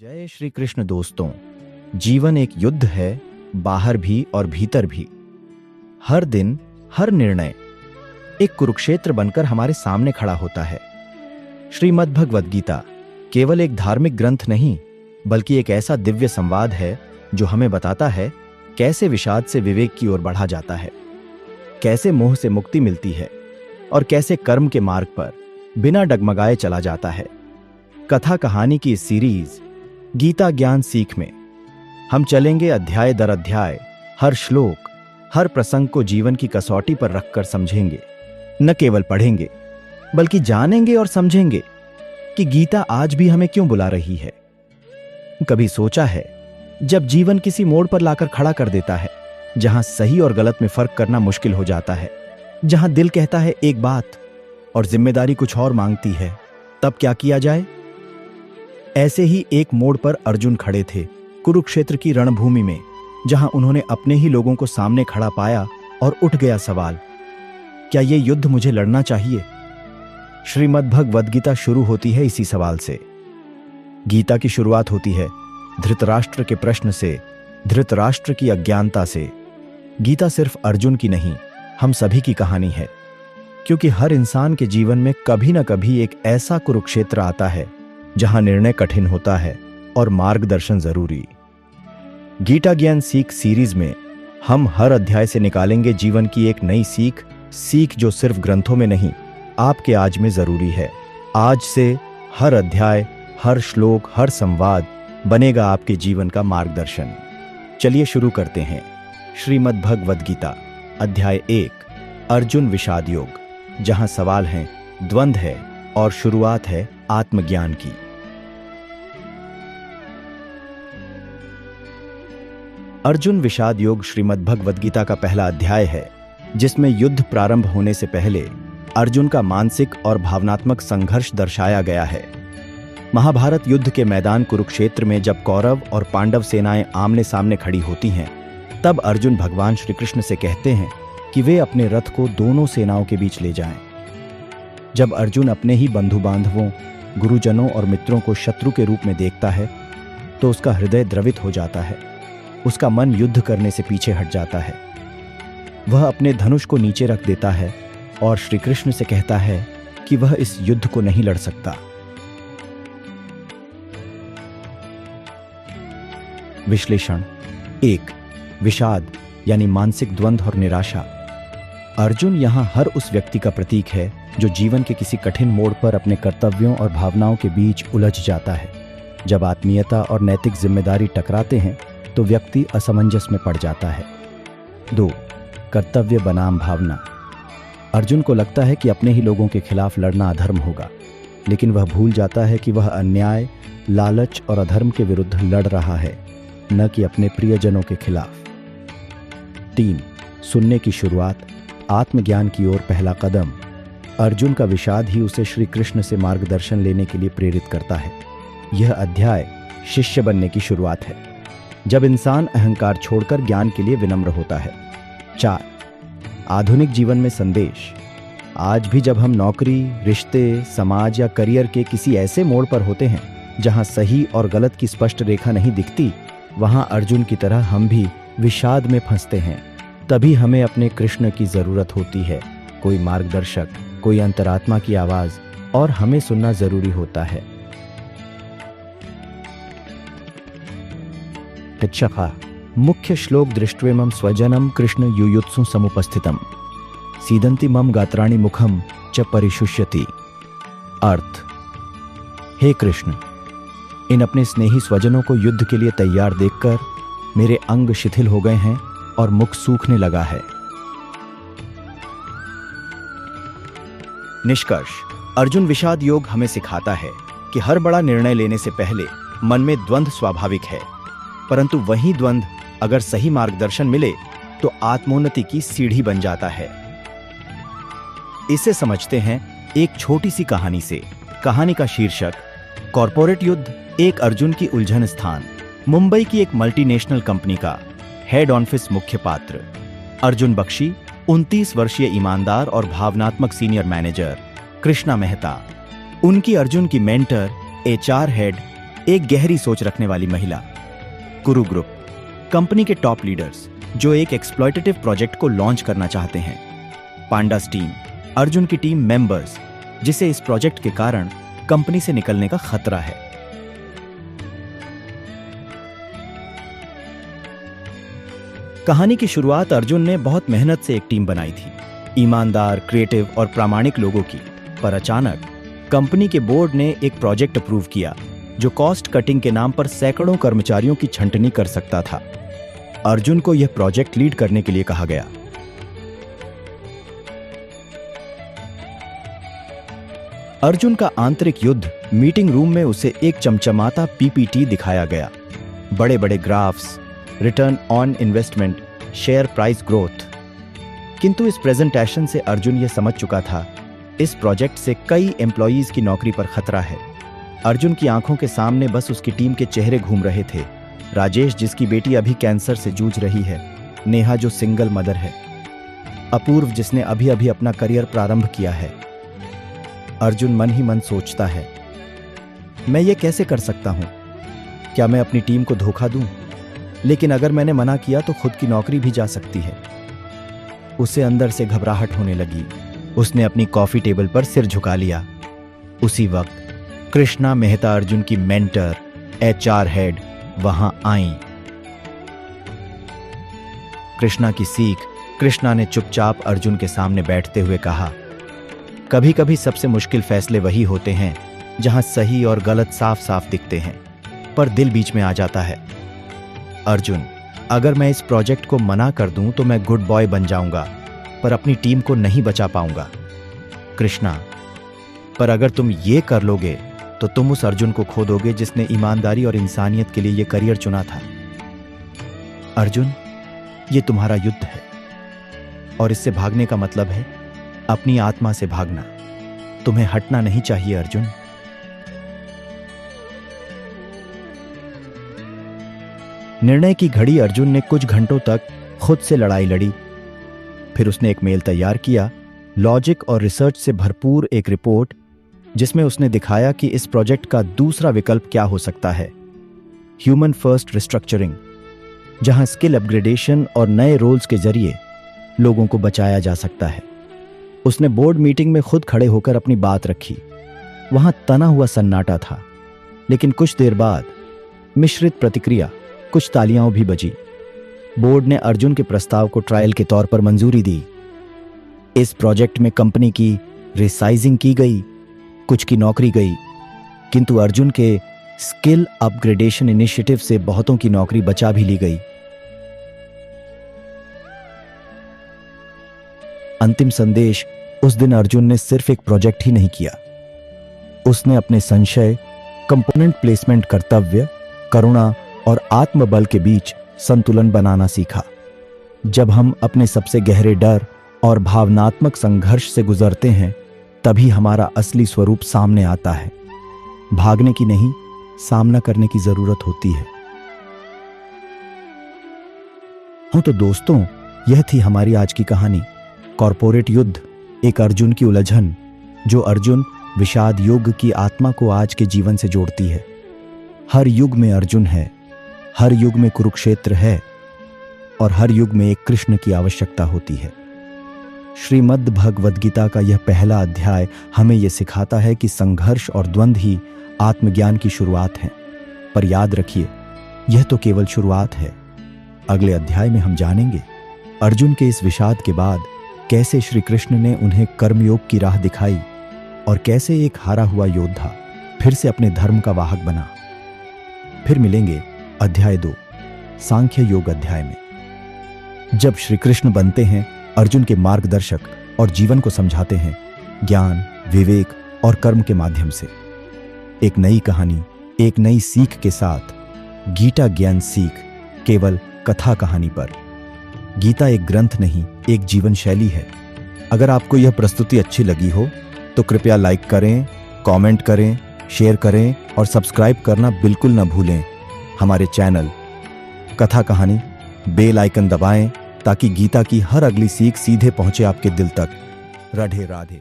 जय श्री कृष्ण दोस्तों। जीवन एक युद्ध है, बाहर भी और भीतर भी। हर दिन हर निर्णय एक कुरुक्षेत्र बनकर हमारे सामने खड़ा होता है। श्रीमद् भगवद गीता केवल एक धार्मिक ग्रंथ नहीं, बल्कि एक ऐसा दिव्य संवाद है जो हमें बताता है कैसे विषाद से विवेक की ओर बढ़ा जाता है, कैसे मोह से मुक्ति मिलती है और कैसे कर्म के मार्ग पर बिना डगमगाए चला जाता है। कथा कहानी की इस सीरीज गीता ज्ञान सीख में हम चलेंगे अध्याय दर अध्याय, हर श्लोक हर प्रसंग को जीवन की कसौटी पर रखकर समझेंगे। न केवल पढ़ेंगे बल्कि जानेंगे और समझेंगे कि गीता आज भी हमें क्यों बुला रही है। कभी सोचा है, जब जीवन किसी मोड़ पर लाकर खड़ा कर देता है, जहां सही और गलत में फर्क करना मुश्किल हो जाता है, जहां दिल कहता है एक बात और जिम्मेदारी कुछ और मांगती है, तब क्या किया जाए। ऐसे ही एक मोड़ पर अर्जुन खड़े थे, कुरुक्षेत्र की रणभूमि में, जहां उन्होंने अपने ही लोगों को सामने खड़ा पाया और उठ गया सवाल, क्या ये युद्ध मुझे लड़ना चाहिए। श्रीमद् भगवद गीता शुरू होती है इसी सवाल से। गीता की शुरुआत होती है धृतराष्ट्र के प्रश्न से, धृतराष्ट्र की अज्ञानता से। गीता सिर्फ अर्जुन की नहीं, हम सभी की कहानी है, क्योंकि हर इंसान के जीवन में कभी न कभी एक ऐसा कुरुक्षेत्र आता है जहां निर्णय कठिन होता है और मार्गदर्शन जरूरी। गीता ज्ञान सीख सीरीज में हम हर अध्याय से निकालेंगे जीवन की एक नई सीख जो सिर्फ ग्रंथों में नहीं, आपके आज में जरूरी है। आज से हर अध्याय, हर श्लोक, हर संवाद बनेगा आपके जीवन का मार्गदर्शन। चलिए शुरू करते हैं। श्रीमद् भगवद गीता अध्याय 1, अर्जुन विषाद योग, जहां सवाल हैं, द्वंद्व है और शुरुआत है आत्मज्ञान की। अर्जुन विषाद योग श्रीमद् भगवद गीता का पहला अध्याय है, जिसमें युद्ध प्रारंभ होने से पहले अर्जुन का मानसिक और भावनात्मक संघर्ष दर्शाया गया है। महाभारत युद्ध के मैदान कुरुक्षेत्र में जब कौरव और पांडव सेनाएं आमने सामने खड़ी होती हैं, तब अर्जुन भगवान श्री कृष्ण से कहते हैं कि वे अपने रथ को दोनों सेनाओं के बीच ले जाएं। जब अर्जुन अपने ही बंधु बांधवों, गुरुजनों और मित्रों को शत्रु के रूप में देखता है, तो उसका हृदय द्रवित हो जाता है, उसका मन युद्ध करने से पीछे हट जाता है। वह अपने धनुष को नीचे रख देता है और श्री कृष्ण से कहता है कि वह इस युद्ध को नहीं लड़ सकता। विश्लेषण 1, विषाद यानी मानसिक द्वंद्व और निराशा। अर्जुन यहां हर उस व्यक्ति का प्रतीक है जो जीवन के किसी कठिन मोड़ पर अपने कर्तव्यों और भावनाओं के बीच उलझ जाता है। जब आत्मीयता और नैतिक जिम्मेदारी टकराते हैं तो व्यक्ति असमंजस में पड़ जाता है। 2, कर्तव्य बनाम भावना। अर्जुन को लगता है कि अपने ही लोगों के खिलाफ लड़ना अधर्म होगा, लेकिन वह भूल जाता है कि वह अन्याय, लालच और अधर्म के विरुद्ध लड़ रहा है, न कि अपने प्रियजनों के खिलाफ। 3, सुनने की शुरुआत, आत्मज्ञान की ओर पहला कदम। अर्जुन का विषाद ही उसे श्री कृष्ण से मार्गदर्शन लेने के लिए प्रेरित करता है। यह अध्याय शिष्य बनने की शुरुआत है, जब इंसान अहंकार छोड़कर ज्ञान के लिए विनम्र होता है। 4, आधुनिक जीवन में संदेश। आज भी जब हम नौकरी, रिश्ते, समाज या करियर के किसी ऐसे मोड़ पर होते हैं जहां सही और गलत की स्पष्ट रेखा नहीं दिखती, वहां अर्जुन की तरह हम भी विषाद में फंसते हैं। तभी हमें अपने कृष्ण की जरूरत होती है, कोई मार्गदर्शक, कोई अंतरात्मा की आवाज, और हमें सुनना जरूरी होता है। टिच्छखा मुख्य श्लोक दृष्ट्वेमं स्वजनम कृष्ण युयुत्सु समुपस्थितम सीदंति मम गात्राणि मुखम च परिशुष्यति। अर्थ, हे कृष्ण, इन अपने स्नेही स्वजनों को युद्ध के लिए तैयार देखकर मेरे अंग शिथिल हो गए हैं और मुख सूखने लगा है। निष्कर्ष, अर्जुन विषाद योग हमें सिखाता है कि हर बड़ा निर्णय लेने से पहले मन में द्वंद्व स्वाभाविक है, परंतु वही द्वंद्व अगर सही मार्गदर्शन मिले तो आत्मोन्नति की सीढ़ी बन जाता है। इसे समझते हैं एक छोटी सी कहानी से। कहानी का शीर्षक, कॉर्पोरेट युद्ध, एक अर्जुन की उलझन स्थान। मुंबई की एक मल्टीनेशनल कंपनी का हेड ऑफिस मुख्य पात्र अर्जुन बख्शी, 29 वर्षीय ईमानदार और भावनात्मक सीनियर मैनेजर कृष्णा मेहता, उनकी अर्जुन की मेंटर, एचआर हेड एक गहरी सोच रखने वाली महिला। कुरु ग्रुप, कंपनी के टॉप लीडर्स जो एक एक्सप्लॉयटेटिव प्रोजेक्ट को लॉन्च करना चाहते हैं। पांडास टीम, अर्जुन की टीम मेंबर्स, जिसे इस प्रोजेक्ट के कारण कंपनी से निकलने का खतरा है। कहानी की शुरुआत अर्जुन ने बहुत मेहनत से एक टीम बनाई थी, ईमानदार, क्रिएटिव और प्रामाणिक लोगों की। पर अचानक कंपनी के बोर्ड ने एक प्रोजेक्ट अप्रूव किया जो कॉस्ट कटिंग के नाम पर सैकड़ों कर्मचारियों की छंटनी कर सकता था। अर्जुन को यह प्रोजेक्ट लीड करने के लिए कहा गया। अर्जुन का आंतरिक युद्ध मीटिंग रूम में उसे एक चमचमाता पीपीटी दिखाया गया। बड़े बड़े graphs, return on investment, share price growth. किंतु इस प्रेजेंटेशन से अर्जुन यह समझ चुका था, इस प्रोजेक्ट से कई एम्प्लॉयज की नौकरी पर खतरा है। अर्जुन की आंखों के सामने बस उसकी टीम के चेहरे घूम रहे थे। राजेश, जिसकी बेटी अभी कैंसर से जूझ रही है, नेहा जो सिंगल मदर है, अपूर्व जिसने अभी अभी अपना करियर प्रारंभ किया है। अर्जुन मन ही मन सोचता है, मैं ये कैसे कर सकता हूं? क्या मैं अपनी टीम को धोखा दूं? लेकिन अगर मैंने मना किया तो खुद की नौकरी भी जा सकती है। उसे अंदर से घबराहट होने लगी। उसने अपनी कॉफी टेबल पर सिर झुका लिया। उसी वक्त कृष्णा मेहता, अर्जुन की मेंटर, HR हेड, वहां आई। कृष्णा की सीख। कृष्णा ने चुपचाप अर्जुन के सामने बैठते हुए कहा, कभी कभी सबसे मुश्किल फैसले वही होते हैं जहां सही और गलत साफ साफ दिखते हैं, पर दिल बीच में आ जाता है। अर्जुन, अगर मैं इस प्रोजेक्ट को मना कर दूं तो मैं गुड बॉय बन जाऊंगा, पर अपनी टीम को नहीं बचा पाऊंगा। कृष्णा, पर अगर तुम ये कर लोगे तो तुम उस अर्जुन को खो दोगे जिसने ईमानदारी और इंसानियत के लिए यह करियर चुना था। अर्जुन, ये तुम्हारा युद्ध है और इससे भागने का मतलब है अपनी आत्मा से भागना। तुम्हें हटना नहीं चाहिए अर्जुन। निर्णय की घड़ी। अर्जुन ने कुछ घंटों तक खुद से लड़ाई लड़ी। फिर उसने एक मेल तैयार किया, लॉजिक और रिसर्च से भरपूर एक रिपोर्ट, जिसमें उसने दिखाया कि इस प्रोजेक्ट का दूसरा विकल्प क्या हो सकता है। ह्यूमन फर्स्ट रिस्ट्रक्चरिंग, जहां स्किल अपग्रेडेशन और नए रोल्स के जरिए लोगों को बचाया जा सकता है। उसने बोर्ड मीटिंग में खुद खड़े होकर अपनी बात रखी। वहां तना हुआ सन्नाटा था, लेकिन कुछ देर बाद मिश्रित प्रतिक्रिया, कुछ तालियां भी बजी। बोर्ड ने अर्जुन के प्रस्ताव को ट्रायल के तौर पर मंजूरी दी। इस प्रोजेक्ट में कंपनी की रिसाइजिंग की गई, कुछ की नौकरी गई, किंतु अर्जुन के स्किल अपग्रेडेशन इनिशिएटिव से बहुतों की नौकरी बचा भी ली गई। अंतिम संदेश। उस दिन अर्जुन ने सिर्फ एक प्रोजेक्ट ही नहीं किया, उसने अपने संशय, कंपोनेंट प्लेसमेंट, कर्तव्य, करुणा और आत्मबल के बीच संतुलन बनाना सीखा। जब हम अपने सबसे गहरे डर और भावनात्मक संघर्ष से गुजरते हैं, तभी हमारा असली स्वरूप सामने आता है। भागने की नहीं, सामना करने की जरूरत होती है। तो दोस्तों, यह थी हमारी आज की कहानी, कॉर्पोरेट युद्ध, एक अर्जुन की उलझन, जो अर्जुन विषाद युग की आत्मा को आज के जीवन से जोड़ती है। हर युग में अर्जुन है, हर युग में कुरुक्षेत्र है, और हर युग में एक कृष्ण की आवश्यकता होती है। श्रीमद् भगवद गीता का यह पहला अध्याय हमें यह सिखाता है कि संघर्ष और द्वंद्व ही आत्मज्ञान की शुरुआत है। पर याद रखिए, यह तो केवल शुरुआत है। अगले अध्याय में हम जानेंगे अर्जुन के इस विषाद के बाद कैसे श्री कृष्ण ने उन्हें कर्मयोग की राह दिखाई और कैसे एक हारा हुआ योद्धा फिर से अपने धर्म का वाहक बना। फिर मिलेंगे अध्याय 2, सांख्य योग अध्याय में, जब श्री कृष्ण बनते हैं अर्जुन के मार्गदर्शक और जीवन को समझाते हैं ज्ञान, विवेक और कर्म के माध्यम से। एक नई कहानी, एक नई सीख के साथ गीता ज्ञान सीख, केवल कथा कहानी पर। गीता एक ग्रंथ नहीं, एक जीवन शैली है। अगर आपको यह प्रस्तुति अच्छी लगी हो तो कृपया लाइक करें, कमेंट करें, शेयर करें और सब्सक्राइब करना बिल्कुल न भूलें। हमारे चैनल कथा कहानी बेल आइकन दबाएं ताकि गीता की हर अगली सीख सीधे पहुंचे आपके दिल तक। राधे राधे।